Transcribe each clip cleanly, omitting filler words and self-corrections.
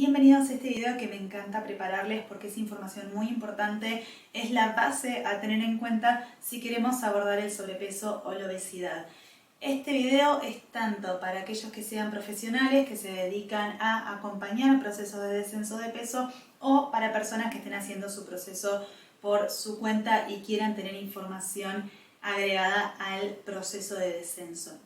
Bienvenidos a este video que me encanta prepararles porque es información muy importante, es la base a tener en cuenta si queremos abordar el sobrepeso o la obesidad. Este video es tanto para aquellos que sean profesionales, que se dedican a acompañar procesos de descenso de peso, o para personas que estén haciendo su proceso por su cuenta y quieran tener información agregada al proceso de descenso.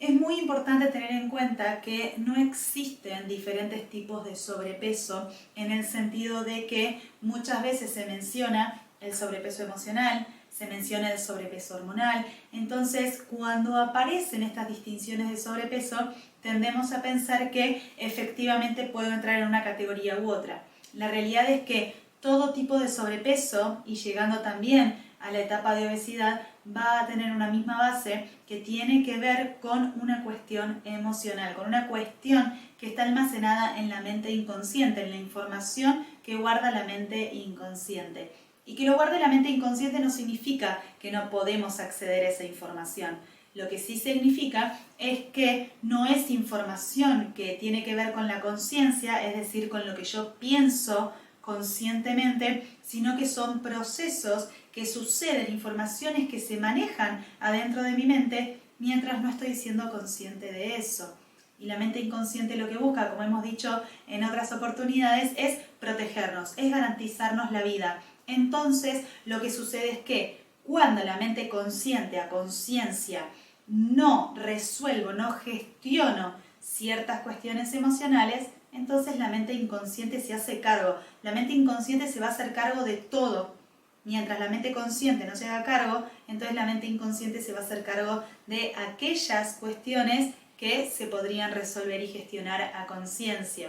Es muy importante tener en cuenta que no existen diferentes tipos de sobrepeso en el sentido de que muchas veces se menciona el sobrepeso emocional, se menciona el sobrepeso hormonal. Entonces, cuando aparecen estas distinciones de sobrepeso, tendemos a pensar que efectivamente puedo entrar en una categoría u otra. La realidad es que todo tipo de sobrepeso, y llegando también a la etapa de obesidad, va a tener una misma base que tiene que ver con una cuestión emocional, con una cuestión que está almacenada en la mente inconsciente, en la información que guarda la mente inconsciente. Y que lo guarde la mente inconsciente no significa que no podemos acceder a esa información. Lo que sí significa es que no es información que tiene que ver con la conciencia, es decir, con lo que yo pienso conscientemente, sino que son procesos que suceden, informaciones que se manejan adentro de mi mente mientras no estoy siendo consciente de eso. Y la mente inconsciente lo que busca, como hemos dicho en otras oportunidades, es protegernos, es garantizarnos la vida. Entonces, lo que sucede es que cuando la mente consciente, a conciencia, no resuelvo, no gestiono ciertas cuestiones emocionales, entonces la mente inconsciente se hace cargo. La mente inconsciente se va a hacer cargo de todo. Mientras la mente consciente no se haga cargo, entonces la mente inconsciente se va a hacer cargo de aquellas cuestiones que se podrían resolver y gestionar a conciencia.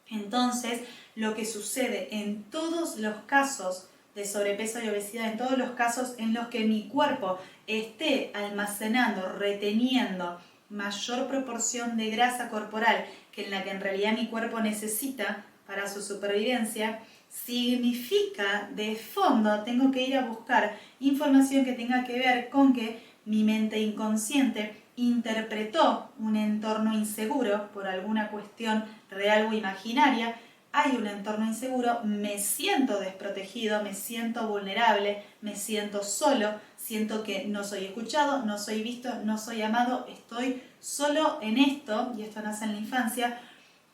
Entonces, lo que sucede en todos los casos de sobrepeso y obesidad, en todos los casos en los que mi cuerpo esté almacenando, reteniendo mayor proporción de grasa corporal que en la que en realidad mi cuerpo necesita para su supervivencia, significa de fondo tengo que ir a buscar información que tenga que ver con que mi mente inconsciente interpretó un entorno inseguro por alguna cuestión real o imaginaria. Hay un entorno inseguro, me siento desprotegido, me siento vulnerable, me siento solo, siento que no soy escuchado, no soy visto, no soy amado, estoy solo en esto, y esto nace en la infancia,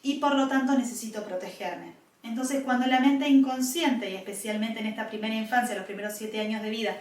y por lo tanto necesito protegerme. Entonces, cuando la mente inconsciente, y especialmente en esta primera infancia, los primeros 7 años de vida,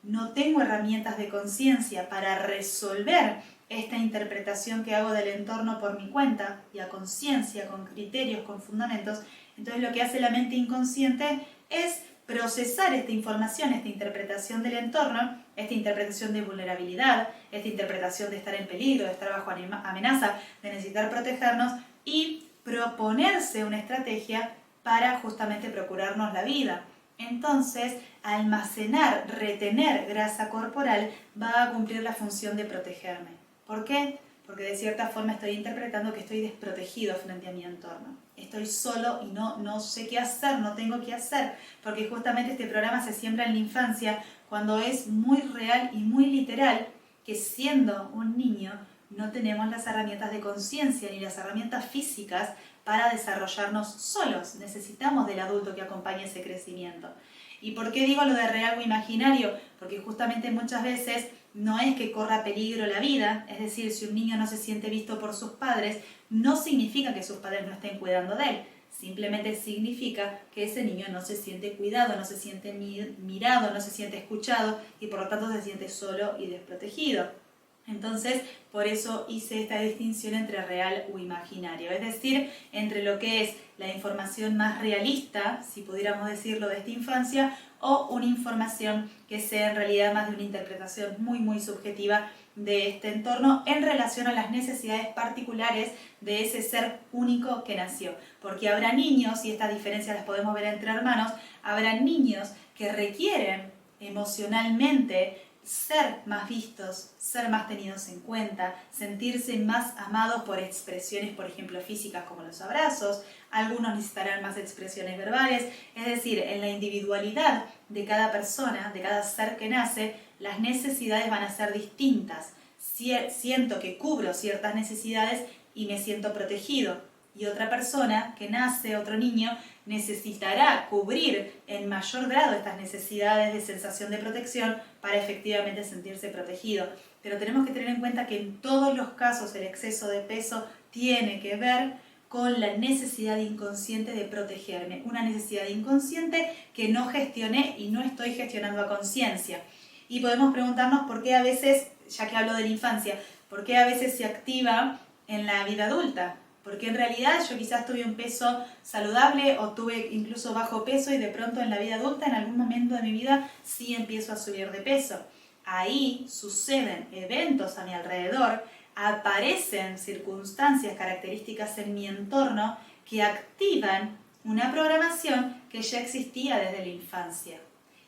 no tengo herramientas de conciencia para resolver esta interpretación que hago del entorno por mi cuenta y a conciencia, con criterios, con fundamentos, entonces lo que hace la mente inconsciente es procesar esta información, esta interpretación del entorno, esta interpretación de vulnerabilidad, esta interpretación de estar en peligro, de estar bajo amenaza, de necesitar protegernos, y proponerse una estrategia para justamente procurarnos la vida. Entonces, almacenar, retener grasa corporal va a cumplir la función de protegerme. ¿Por qué? Porque de cierta forma estoy interpretando que estoy desprotegido frente a mi entorno. Estoy solo y no sé qué hacer, no tengo qué hacer, porque justamente este programa se siembra en la infancia, cuando es muy real y muy literal que siendo un niño no tenemos las herramientas de conciencia ni las herramientas físicas para desarrollarnos solos. Necesitamos del adulto que acompañe ese crecimiento. ¿Y por qué digo lo de real o imaginario? Porque justamente muchas veces no es que corra peligro la vida, es decir, si un niño no se siente visto por sus padres, no significa que sus padres no estén cuidando de él. Simplemente significa que ese niño no se siente cuidado, no se siente mirado, no se siente escuchado y por lo tanto se siente solo y desprotegido. Entonces, por eso hice esta distinción entre real o imaginario, es decir, entre lo que es la información más realista, si pudiéramos decirlo, de esta infancia, o una información que sea en realidad más de una interpretación muy subjetiva de este entorno en relación a las necesidades particulares de ese ser único que nació. Porque habrá niños, y estas diferencias las podemos ver entre hermanos, habrá niños que requieren emocionalmente ser más vistos, ser más tenidos en cuenta, sentirse más amados por expresiones, por ejemplo, físicas como los abrazos. Algunos necesitarán más expresiones verbales, es decir, en la individualidad de cada persona, de cada ser que nace, las necesidades van a ser distintas. Siento que cubro ciertas necesidades y me siento protegido. y otra persona que nace, otro niño, necesitará cubrir en mayor grado estas necesidades de sensación de protección para efectivamente sentirse protegido. Pero tenemos que tener en cuenta que en todos los casos el exceso de peso tiene que ver con la necesidad inconsciente de protegerme, una necesidad inconsciente que no gestioné y no estoy gestionando a conciencia. Y podemos preguntarnos por qué a veces, ya que hablo de la infancia, por qué a veces se activa en la vida adulta. Porque en realidad yo quizás tuve un peso saludable o tuve incluso bajo peso y de pronto en la vida adulta, en algún momento de mi vida, sí empiezo a subir de peso. Ahí suceden eventos a mi alrededor, aparecen circunstancias, características en mi entorno que activan una programación que ya existía desde la infancia.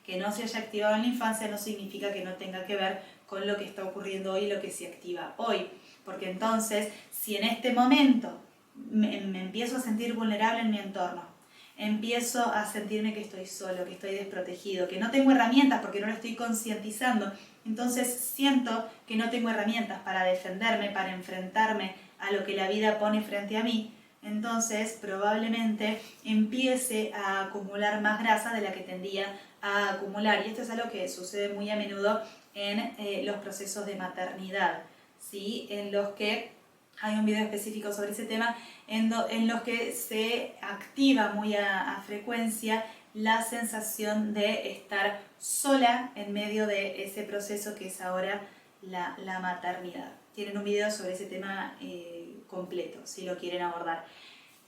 Que no se haya activado en la infancia no significa que no tenga que ver con lo que está ocurriendo hoy y lo que se activa hoy. Porque entonces, si en este momento me empiezo a sentir vulnerable en mi entorno, empiezo a sentirme que estoy solo, que estoy desprotegido, que no tengo herramientas porque no lo estoy concientizando, entonces siento que no tengo herramientas para defenderme, para enfrentarme a lo que la vida pone frente a mí, entonces probablemente empiece a acumular más grasa de la que tendía a acumular. Y esto es algo que sucede muy a menudo en los procesos de maternidad, ¿sí? En los que hay un video específico sobre ese tema, en los que se activa muy a frecuencia la sensación de estar sola en medio de ese proceso que es ahora la maternidad. Tienen un video sobre ese tema completo, si lo quieren abordar.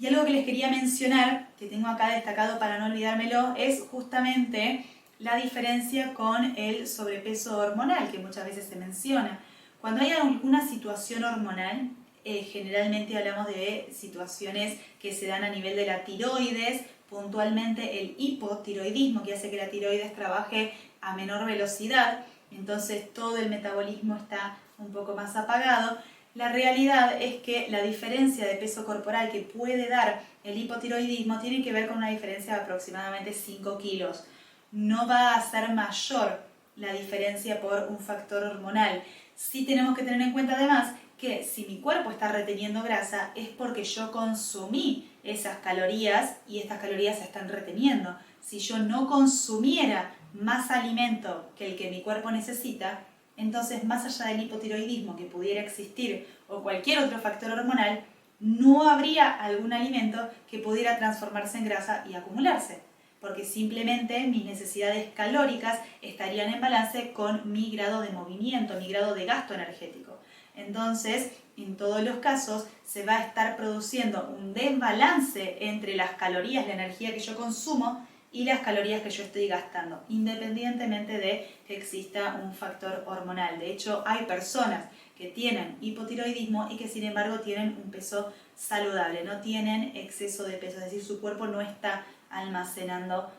Y algo que les quería mencionar, que tengo acá destacado para no olvidármelo, es justamente la diferencia con el sobrepeso hormonal, que muchas veces se menciona. Cuando hay alguna situación hormonal, generalmente hablamos de situaciones que se dan a nivel de la tiroides, puntualmente el hipotiroidismo, que hace que la tiroides trabaje a menor velocidad, entonces todo el metabolismo está un poco más apagado. La realidad es que la diferencia de peso corporal que puede dar el hipotiroidismo tiene que ver con una diferencia de aproximadamente 5 kilos. No va a ser mayor la diferencia por un factor hormonal. Sí tenemos que tener en cuenta además que si mi cuerpo está reteniendo grasa es porque yo consumí esas calorías y estas calorías se están reteniendo. Si yo no consumiera más alimento que el que mi cuerpo necesita, entonces más allá del hipotiroidismo que pudiera existir o cualquier otro factor hormonal, no habría algún alimento que pudiera transformarse en grasa y acumularse, porque simplemente mis necesidades calóricas estarían en balance con mi grado de movimiento, mi grado de gasto energético. Entonces, en todos los casos, se va a estar produciendo un desbalance entre las calorías, la energía que yo consumo y las calorías que yo estoy gastando, independientemente de que exista un factor hormonal. De hecho, hay personas que tienen hipotiroidismo y que sin embargo tienen un peso saludable, no tienen exceso de peso, es decir, su cuerpo no está almacenando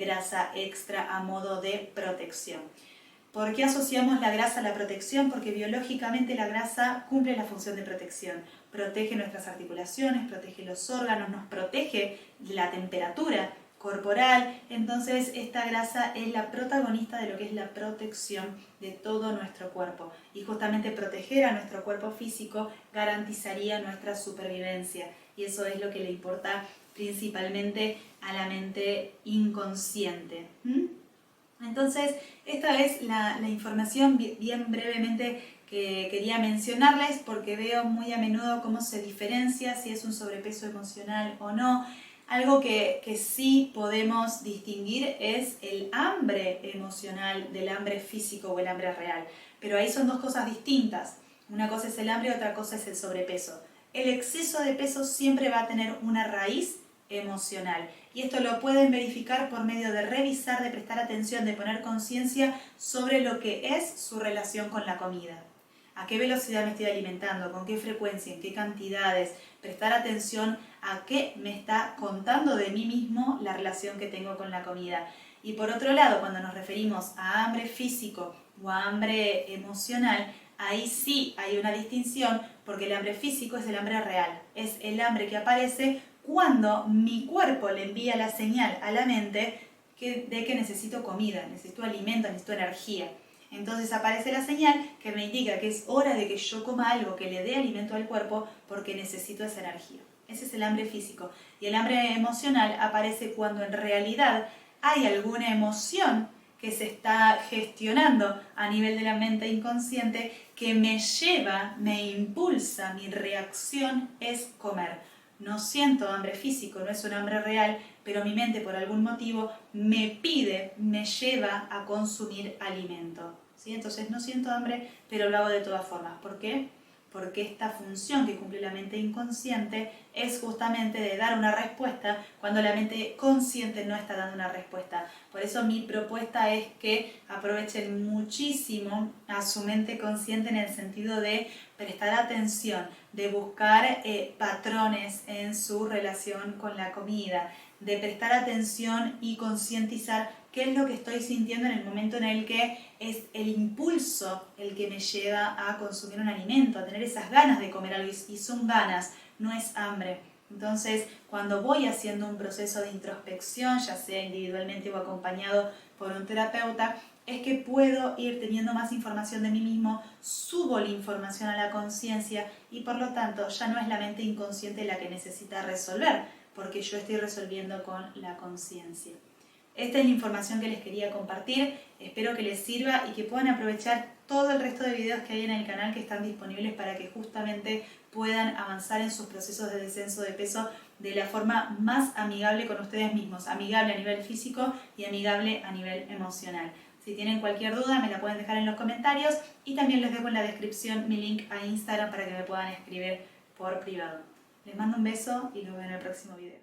grasa extra a modo de protección. ¿Por qué asociamos la grasa a la protección? Porque biológicamente la grasa cumple la función de protección. Protege nuestras articulaciones, protege los órganos, nos protege de la temperatura corporal. Entonces esta grasa es la protagonista de lo que es la protección de todo nuestro cuerpo. Y justamente proteger a nuestro cuerpo físico garantizaría nuestra supervivencia. Y eso es lo que le importa principalmente a la mente inconsciente. Entonces, esta es la información bien brevemente que quería mencionarles porque veo muy a menudo cómo se diferencia si es un sobrepeso emocional o no. Algo que sí podemos distinguir es el hambre emocional del hambre físico o el hambre real. Pero ahí son dos cosas distintas. Una cosa es el hambre y otra cosa es el sobrepeso. El exceso de peso siempre va a tener una raíz emocional. Y esto lo pueden verificar por medio de revisar, de prestar atención, de poner conciencia sobre lo que es su relación con la comida. ¿A qué velocidad me estoy alimentando? ¿Con qué frecuencia? ¿En qué cantidades? Prestar atención a qué me está contando de mí mismo la relación que tengo con la comida. Y por otro lado, cuando nos referimos a hambre físico o a hambre emocional, ahí sí hay una distinción porque el hambre físico es el hambre real. Es el hambre que aparece cuando mi cuerpo le envía la señal a la mente de que necesito comida, necesito alimento, necesito energía. Entonces aparece la señal que me indica que es hora de que yo coma algo que le dé alimento al cuerpo porque necesito esa energía. Ese es el hambre físico. Y el hambre emocional aparece cuando en realidad hay alguna emoción que se está gestionando a nivel de la mente inconsciente que me lleva, me impulsa, mi reacción es comer. No siento hambre físico, no es un hambre real, pero mi mente por algún motivo me pide, me lleva a consumir alimento. ¿Sí? Entonces no siento hambre, pero lo hago de todas formas. ¿Por qué? Porque esta función que cumple la mente inconsciente es justamente de dar una respuesta cuando la mente consciente no está dando una respuesta. Por eso mi propuesta es que aprovechen muchísimo a su mente consciente en el sentido de prestar atención, de buscar patrones en su relación con la comida, de prestar atención y concientizar qué es lo que estoy sintiendo en el momento en el que es el impulso el que me lleva a consumir un alimento, a tener esas ganas de comer algo, y son ganas, no es hambre. Entonces, cuando voy haciendo un proceso de introspección, ya sea individualmente o acompañado por un terapeuta, es que puedo ir teniendo más información de mí mismo, subo la información a la conciencia y por lo tanto ya no es la mente inconsciente la que necesita resolver, porque yo estoy resolviendo con la conciencia. Esta es la información que les quería compartir, espero que les sirva y que puedan aprovechar todo el resto de videos que hay en el canal que están disponibles para que justamente puedan avanzar en sus procesos de descenso de peso de la forma más amigable con ustedes mismos, amigable a nivel físico y amigable a nivel emocional. Si tienen cualquier duda me la pueden dejar en los comentarios y también les dejo en la descripción mi link a Instagram para que me puedan escribir por privado. Les mando un beso y nos vemos en el próximo video.